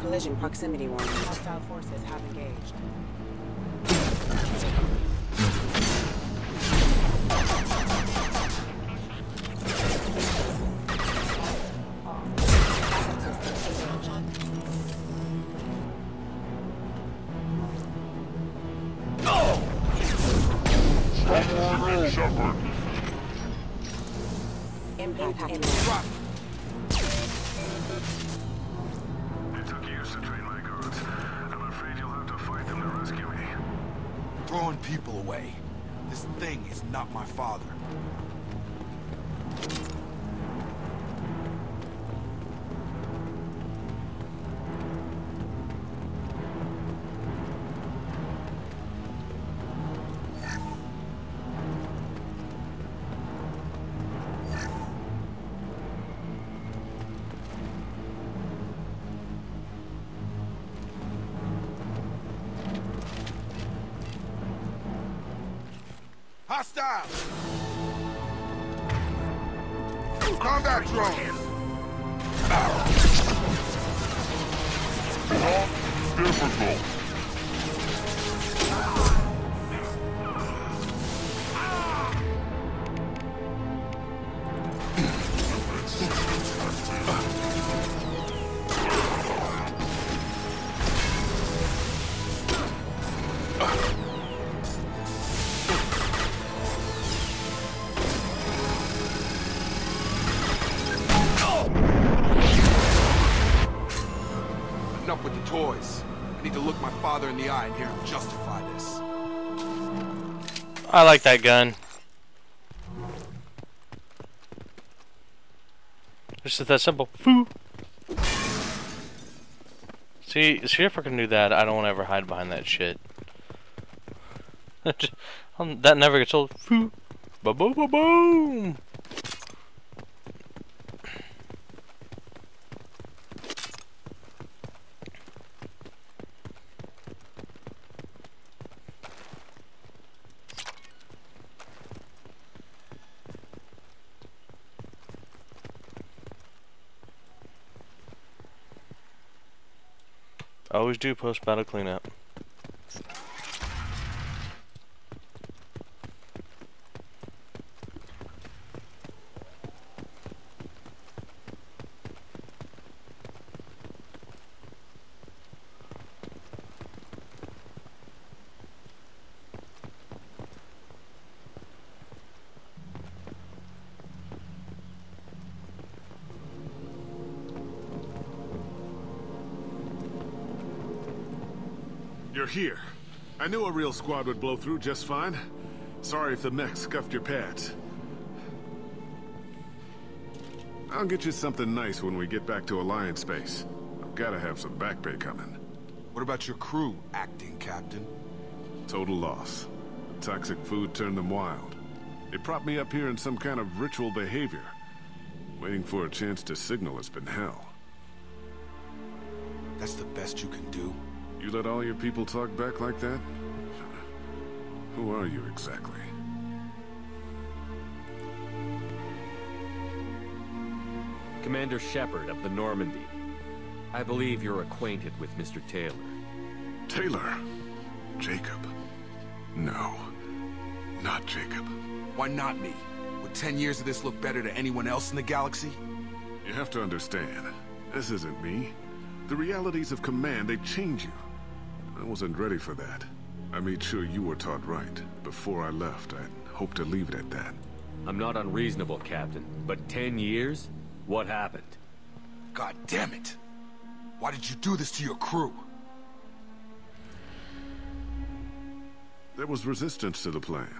Collision proximity warning. Hostile forces have engaged. Impact. Drop. It took years to train my guards. I'm afraid you'll have to fight them to rescue me. Throwing people away. This thing is not my father. Hostile! Combat drone! Difficult. Enough with the toys. I need to look my father in the eye and hear him justify this. I like that gun. It's just that simple. Foo. See if I can do that, I don't want to ever hide behind that shit. That never gets old. Foo. Ba boom ba boom. Always do post-battle cleanup. You're here. I knew a real squad would blow through just fine. Sorry if the mech scuffed your pads. I'll get you something nice when we get back to Alliance base. I've gotta have some back pay coming. What about your crew, acting captain? Total loss. The toxic food turned them wild. They propped me up here in some kind of ritual behavior. Waiting for a chance to signal has been hell. That's the best you can do? You let all your people talk back like that? Who are you exactly? Commander Shepard of the Normandy. I believe you're acquainted with Mr. Taylor. Taylor? Jacob? No. Not Jacob. Why not me? Would 10 years of this look better to anyone else in the galaxy? You have to understand, this isn't me. The realities of command, they change you. I wasn't ready for that. I made sure you were taught right. Before I left, I'd hoped to leave it at that. I'm not unreasonable, Captain, but 10 years? What happened? God damn it! Why did you do this to your crew? There was resistance to the plan.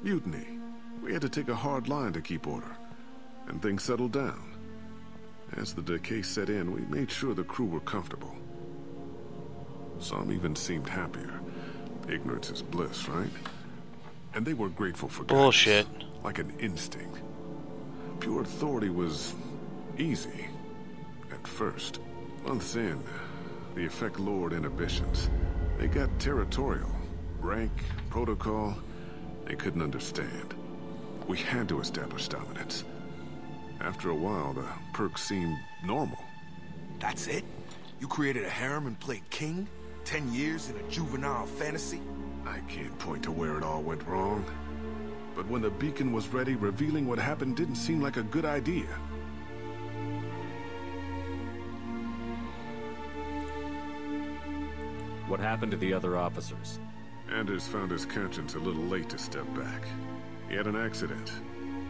Mutiny. We had to take a hard line to keep order. And things settled down. As the decay set in, we made sure the crew were comfortable. Some even seemed happier. Ignorance is bliss, right? And they were grateful for guidance. Bullshit. Like an instinct. Pure authority was easy. At first. Months in, the effect lowered inhibitions. They got territorial. Rank, protocol, they couldn't understand. We had to establish dominance. After a while, the perks seemed normal. That's it? You created a harem and played king? 10 years in a juvenile fantasy? I can't point to where it all went wrong. But when the beacon was ready, revealing what happened didn't seem like a good idea. What happened to the other officers? Anders found his conscience a little late to step back. He had an accident.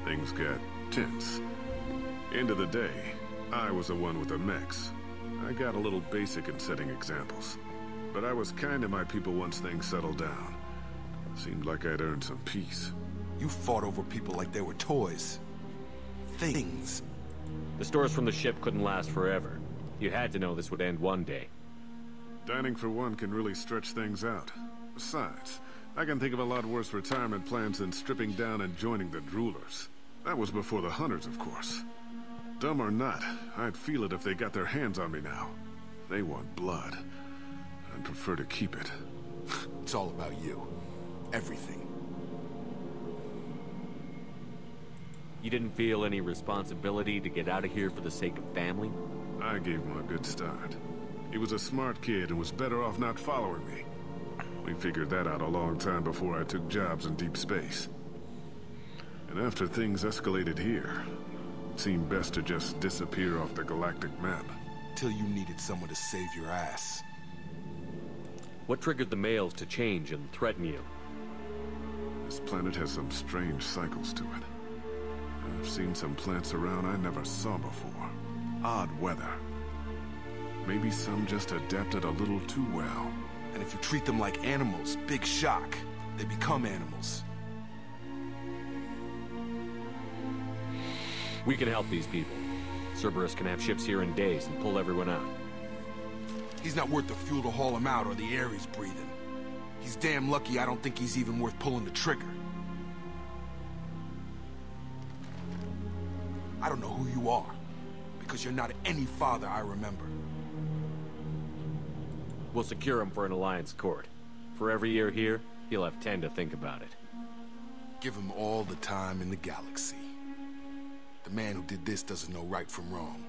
Things got tense. End of the day, I was the one with the mechs. I got a little basic in setting examples. But I was kind to my people once things settled down. Seemed like I'd earned some peace. You fought over people like they were toys. Things. The stores from the ship couldn't last forever. You had to know this would end one day. Dining for one can really stretch things out. Besides, I can think of a lot worse retirement plans than stripping down and joining the droolers. That was before the hunters, of course. Dumb or not, I'd feel it if they got their hands on me now. They want blood. I'd prefer to keep it. It's all about you. Everything. You didn't feel any responsibility to get out of here for the sake of family? I gave him a good start. He was a smart kid and was better off not following me. We figured that out a long time before I took jobs in deep space. And after things escalated here, it seemed best to just disappear off the galactic map. Till you needed someone to save your ass. What triggered the males to change and threaten you? This planet has some strange cycles to it. I've seen some plants around I never saw before. Odd weather. Maybe some just adapted a little too well. And if you treat them like animals, big shock. They become animals. We can help these people. Cerberus can have ships here in days and pull everyone out. He's not worth the fuel to haul him out or the air he's breathing. He's damn lucky I don't think he's even worth pulling the trigger. I don't know who you are, because you're not any father I remember. We'll secure him for an Alliance court. For every year here, he'll have 10 to think about it. Give him all the time in the galaxy. The man who did this doesn't know right from wrong.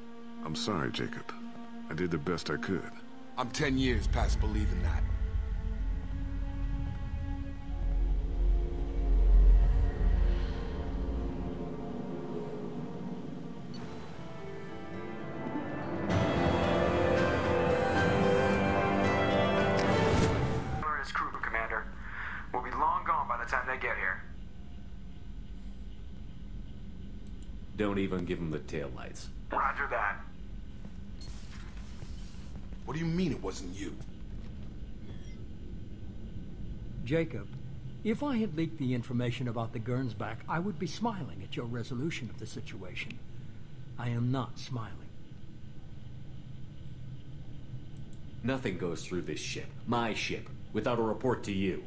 I'm sorry, Jacob. I did the best I could. I'm 10 years past believing that. His crew, Commander. We'll be long gone by the time they get here. Don't even give him the taillights. Roger that. What do you mean it wasn't you? Jacob, if I had leaked the information about the Gernsback, I would be smiling at your resolution of the situation. I am not smiling. Nothing goes through this ship, my ship, without a report to you.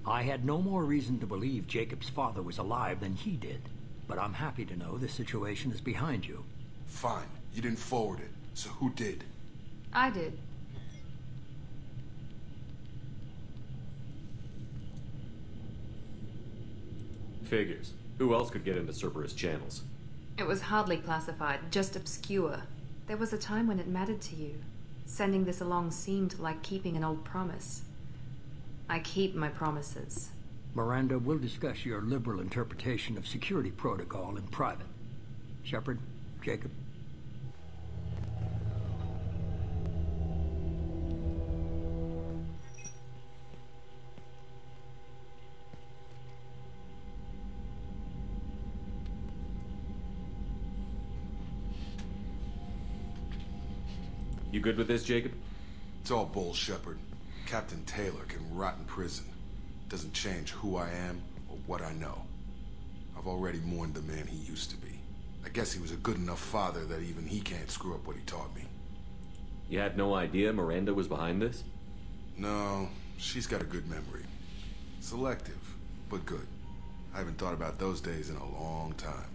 I had no more reason to believe Jacob's father was alive than he did. But I'm happy to know the situation is behind you. Fine. You didn't forward it. So who did? I did. Figures. Who else could get into Cerberus channels? It was hardly classified, just obscure. There was a time when it mattered to you. Sending this along seemed like keeping an old promise. I keep my promises. Miranda, we'll discuss your liberal interpretation of security protocol in private. Shepard, Jacob. You good with this, Jacob? It's all bull, Shepard. Captain Taylor can rot in prison. Doesn't change who I am or what I know. I've already mourned the man he used to be. I guess he was a good enough father that even he can't screw up what he taught me. You had no idea Miranda was behind this? No, she's got a good memory. Selective, but good. I haven't thought about those days in a long time.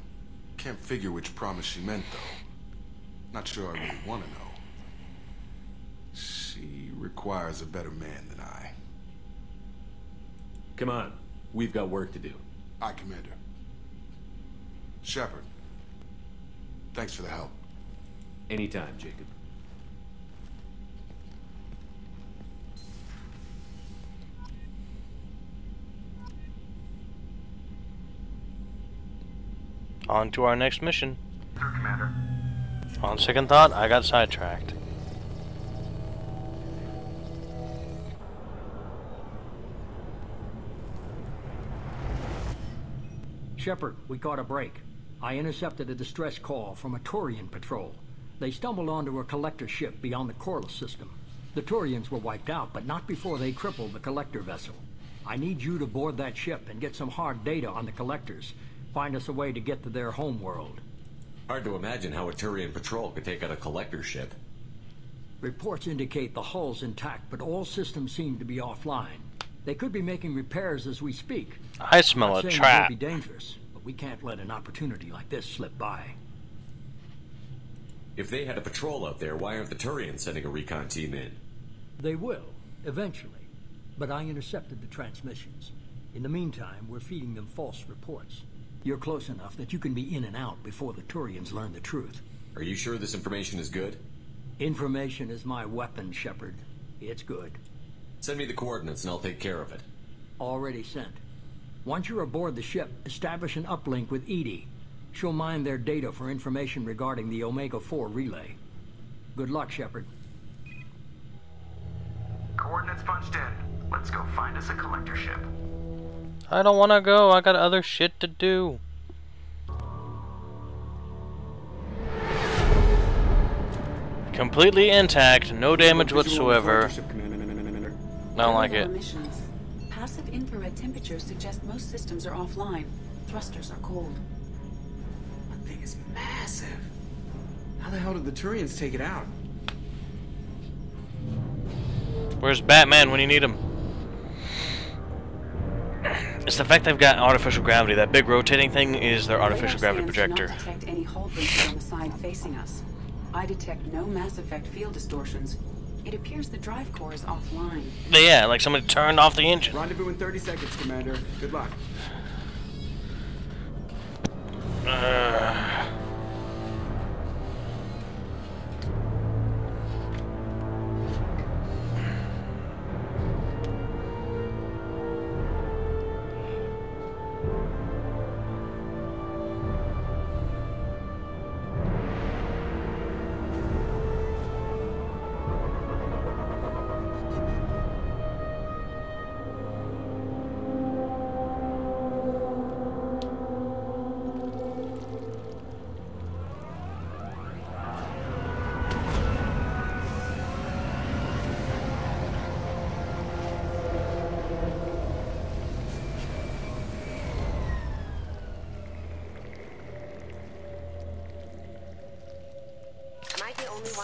Can't figure which promise she meant, though. Not sure I really want to know. She requires a better man than I. Come on. We've got work to do. Aye, Commander. Shepard. Thanks for the help. Anytime, Jacob. On to our next mission. Sir, Commander. On second thought, I got sidetracked. Shepard, we caught a break. I intercepted a distress call from a Turian patrol. They stumbled onto a collector ship beyond the Corliss system. The Turians were wiped out, but not before they crippled the collector vessel. I need you to board that ship and get some hard data on the collectors. Find us a way to get to their home world. Hard to imagine how a Turian patrol could take out a collector ship. Reports indicate the hull's intact, but all systems seem to be offline. They could be making repairs as we speak. I smell a trap. It would be dangerous, but we can't let an opportunity like this slip by. If they had a patrol out there, why aren't the Turians sending a recon team in? They will, eventually. But I intercepted the transmissions. In the meantime, we're feeding them false reports. You're close enough that you can be in and out before the Turians learn the truth. Are you sure this information is good? Information is my weapon, Shepard. It's good. Send me the coordinates and I'll take care of it. Already sent. Once you're aboard the ship, establish an uplink with Edie. She'll mine their data for information regarding the Omega-4 relay. Good luck, Shepard. Coordinates punched in. Let's go find us a collector ship. I don't want to go. I got other shit to do. Completely intact, no damage whatsoever. I don't like it. Emissions. Passive infrared temperatures suggest most systems are offline. Thrusters are cold. That thing is massive. How the hell did the Turians take it out? Where's Batman when you need him? It's the fact they've got artificial gravity. That big rotating thing is their artificial gravity projector. Do not detect any hull breaches on the side facing us. I detect no MassEffect field distortions. It appears the drive core is offline. Yeah, like somebody turned off the engine. Rendezvous in 30 seconds, Commander. Good luck.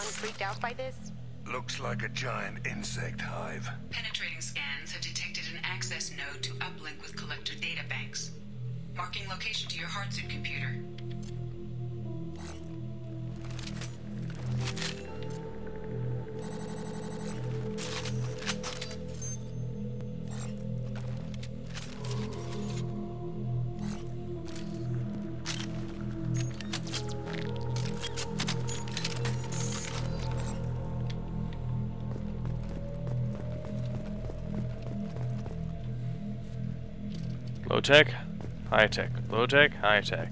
Freaked out by this? Looks like a giant insect hive. Penetrating scans have detected an access node to uplink with collector data banks. Marking location to your hardsuit computer. Low tech, high tech, low tech, high tech.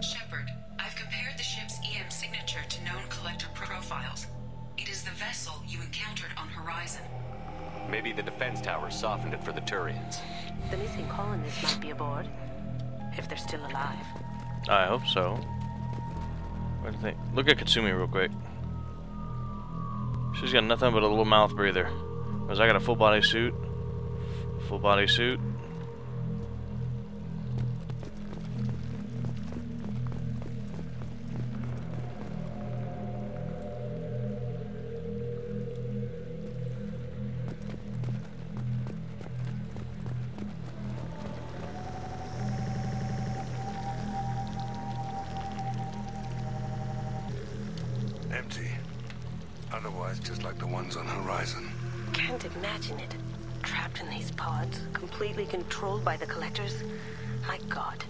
Shepard, I've compared the ship's EM signature to known collector profiles. It is the vessel you encountered on Horizon. Maybe the defense tower softened it for the Turians. The missing colonists might be aboard, if they're still alive. I hope so. What do you think? Look at Katsumi real quick. She's got nothing but a little mouth breather. Because I got a full body suit. Full body suit. Empty. Otherwise, just like the ones on Horizon. Can't imagine it. Trapped in these pods, completely controlled by the collectors. My God,